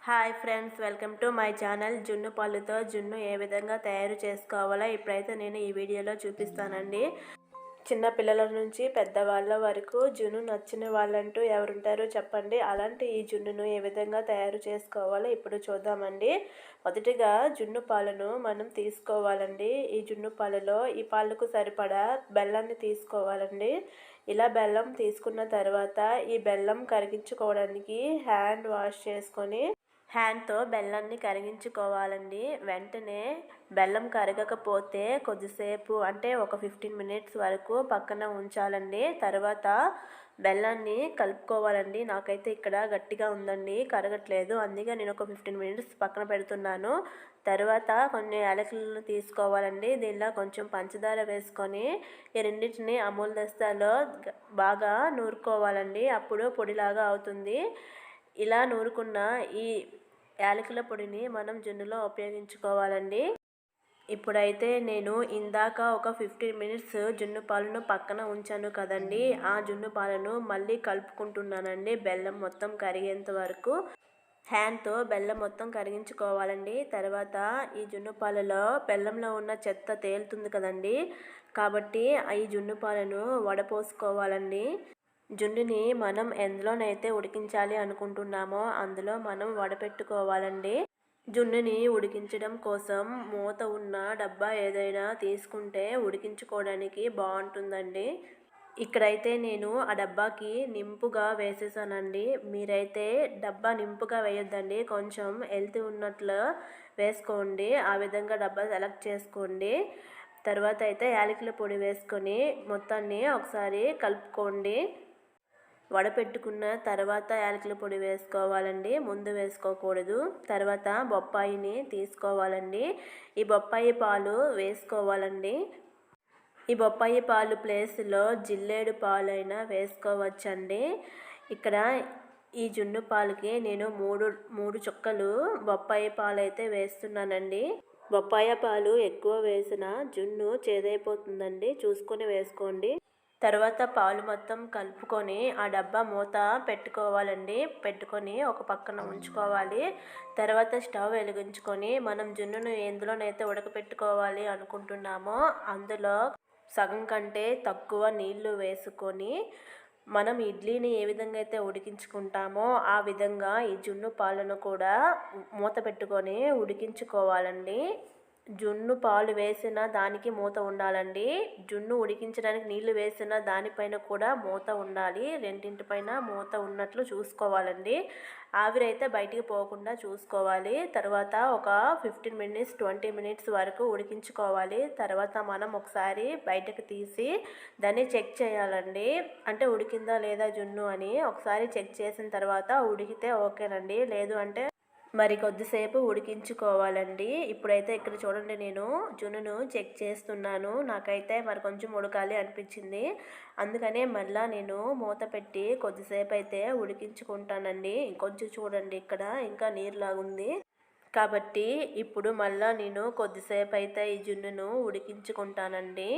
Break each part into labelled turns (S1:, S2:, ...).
S1: Hi friends, welcome to my channel. జున్ను పాలుతో జున్ను ఏ విధంగా తయారు చేసుకోవాలో ఇప్పుడైతే నేను ఈ వీడియోలో చూపిస్తానండి. చిన్న పిల్లల నుంచి పెద్దవాళ్ళ వరకు జున్ను నచ్చిన వాళ్ళంటూ ఎవరుంటారో చెప్పండి. అలాంటి ఈ జున్నును ఏ విధంగా తయారు చేసుకోవాలో ఇప్పుడు చూద్దామండి. మొదటిగా జున్ను పాలను మనం తీసుకోవాలండి. ఈ జున్ను పాలలో ఈ పాలకు సరిపడా బెల్లాన్ని తీసుకోవాలండి. ఇలా బెల్లం తీసుకున్న తర్వాత ఈ బెల్లం కరిగించుకోవడానికి హ్యాండ్ వాష్ చేసుకొని హ్యాండ్తో బెల్లాన్ని కరిగించుకోవాలండి. వెంటనే బెల్లం కరగకపోతే కొద్దిసేపు అంటే ఒక 15 మినిట్స్ వరకు పక్కన ఉంచాలండి. తర్వాత బెల్లాన్ని కలుపుకోవాలండి. నాకైతే ఇక్కడ గట్టిగా ఉందండి, కరగట్లేదు. అందుకే నేను ఒక 15 మినిట్స్ పక్కన పెడుతున్నాను. తర్వాత కొన్ని యాలకులను తీసుకోవాలండి. దీనిలో కొంచెం పంచదార వేసుకొని ఈ రెండింటిని అమూల్ దస్తాలో బాగా నూరుకోవాలండి. అప్పుడు పొడిలాగా అవుతుంది. ఇలా నూరుకున్న ఈ యాలకుల పొడిని మనం జున్నులో ఉపయోగించుకోవాలండి. ఇప్పుడైతే నేను ఇందాక ఒక 15 మినిట్స్ జున్ను పాలను పక్కన ఉంచాను కదండి, ఆ జున్ను పాలను మళ్ళీ కలుపుకుంటున్నానండి. బెల్లం మొత్తం కరిగేంత వరకు హ్యాండ్తో బెల్లం మొత్తం కరిగించుకోవాలండి. తర్వాత ఈ జున్ను పాలలో బెల్లంలో ఉన్న చెత్త తేలుతుంది కదండి, కాబట్టి ఈ జున్ను పాలను వడపోసుకోవాలండి. జున్నుని మనం ఎందులోనైతే ఉడికించాలి అనుకుంటున్నామో అందులో మనం వడపెట్టుకోవాలండి. జున్నుని ఉడికించడం కోసం మూత ఉన్న డబ్బా ఏదైనా తీసుకుంటే ఉడికించుకోవడానికి బాగుంటుందండి. ఇక్కడైతే నేను ఆ డబ్బాకి నింపుగా వేసేసానండి. మీరైతే డబ్బా నింపుగా వేయొద్దండి, కొంచెం ఎల్తి ఉన్నట్లు వేసుకోండి. ఆ విధంగా డబ్బా సెలెక్ట్ చేసుకోండి. తర్వాత అయితే యాలకుల పొడి వేసుకొని మొత్తాన్ని ఒకసారి కలుపుకోండి. వడపెట్టుకున్న తర్వాత యాలకుల పొడి వేసుకోవాలండి, ముందు వేసుకోకూడదు. తర్వాత బొప్పాయిని తీసుకోవాలండి. ఈ బొప్పాయి పాలు వేసుకోవాలండి. ఈ బొప్పాయి పాలు ప్లేస్లో జిల్లేడు పాలైనా వేసుకోవచ్చండి. ఇక్కడ ఈ జున్ను పాలకి నేను మూడు చుక్కలు బొప్పాయి పాలు అయితే వేస్తున్నానండి. బొప్పాయి పాలు ఎక్కువ వేసిన జున్ను చేదైపోతుందండి, చూసుకొని వేసుకోండి. తర్వాత పాలు మొత్తం కలుపుకొని ఆ డబ్బా మూత పెట్టుకోవాలండి. పెట్టుకొని ఒక పక్కన ఉంచుకోవాలి. తర్వాత స్టవ్ వెలిగించుకొని మనం జున్నును ఎందులోనైతే ఉడకపెట్టుకోవాలి అనుకుంటున్నామో అందులో సగం కంటే తక్కువ నీళ్లు వేసుకొని మనం ఇడ్లీని ఏ విధంగా అయితే ఉడికించుకుంటామో ఆ విధంగా ఈ జున్ను పాలను కూడా మూత పెట్టుకొని ఉడికించుకోవాలండి. జున్ను పాలు వేసిన దానికి మూత ఉండాలండి. జున్ను ఉడికించడానికి నీళ్లు వేసిన దానిపైన కూడా మూత ఉండాలి. రెండింటిపైన మూత ఉన్నట్లు చూసుకోవాలండి. ఆవిరైతే బయటికి పోకుండా చూసుకోవాలి. తర్వాత ఒక 15 మినిట్స్ 20 మినిట్స్ వరకు ఉడికించుకోవాలి. తర్వాత మనం ఒకసారి బయటకు తీసి దాన్ని చెక్ చేయాలండి. అంటే ఉడికిందా లేదా జున్ను అని ఒకసారి చెక్ చేసిన తర్వాత ఉడికితే ఓకేనండి, లేదు అంటే మరి కొద్దిసేపు ఉడికించుకోవాలండి. ఇప్పుడైతే ఇక్కడ చూడండి, నేను జున్నును చెక్ చేస్తున్నాను. నాకైతే మరి కొంచెం ఉడకాలి అనిపించింది, అందుకనే మళ్ళీ నేను మూత పెట్టి కొద్దిసేపు అయితే ఉడికించుకుంటానండి. ఇంకొంచెం చూడండి, ఇక్కడ ఇంకా నీరులాగుంది. కాబట్టి ఇప్పుడు మళ్ళీ నేను కొద్దిసేపు అయితే ఈ జున్నును ఉడికించుకుంటానండి.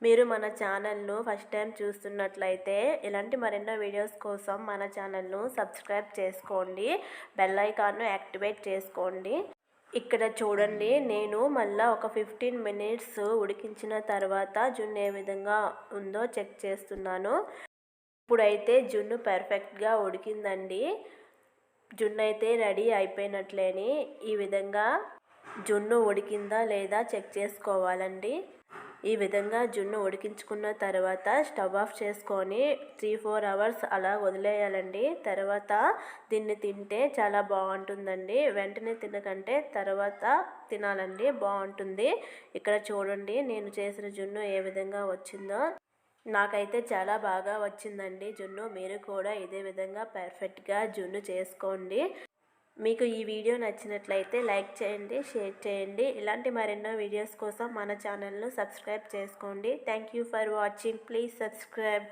S1: మీరు మన ఛానల్ను ఫస్ట్ టైం చూస్తున్నట్లయితే ఇలాంటి మరెన్నో వీడియోస్ కోసం మన ఛానల్ను సబ్స్క్రైబ్ చేసుకోండి, బెల్ ఐకాన్ను యాక్టివేట్ చేసుకోండి. ఇక్కడ చూడండి, నేను మళ్ళీ ఒక 15 మినిట్స్ ఉడికించిన తర్వాత జున్ను ఏ విధంగా ఉందో చెక్ చేస్తున్నాను. ఇప్పుడైతే జున్ను పర్ఫెక్ట్గా ఉడికిందండి. జున్ను అయితే రెడీ అయిపోయినట్లేని ఈ విధంగా జున్ను ఉడికిందా లేదా చెక్ చేసుకోవాలండి. ఈ విధంగా జున్ను ఉడికించుకున్న తర్వాత స్టవ్ ఆఫ్ చేసుకొని 3-4 అవర్స్ అలా వదిలేయాలండి. తర్వాత దీన్ని తింటే చాలా బాగుంటుందండి. వెంటనే తినకంటే తర్వాత తినాలండి, బాగుంటుంది. ఇక్కడ చూడండి, నేను చేసిన జున్ను ఏ విధంగా వచ్చిందో. నాకైతే చాలా బాగా వచ్చిందండి జున్ను. మీరు కూడా ఇదే విధంగా పర్ఫెక్ట్గా జున్ను చేసుకోండి. మీకు ఈ వీడియో నచ్చినట్లయితే లైక్ చేయండి, షేర్ చేయండి. ఇలాంటి మరెన్నో వీడియోస్ కోసం మన ఛానల్ను సబ్స్క్రైబ్ చేసుకోండి. Thank you for watching. Please subscribe.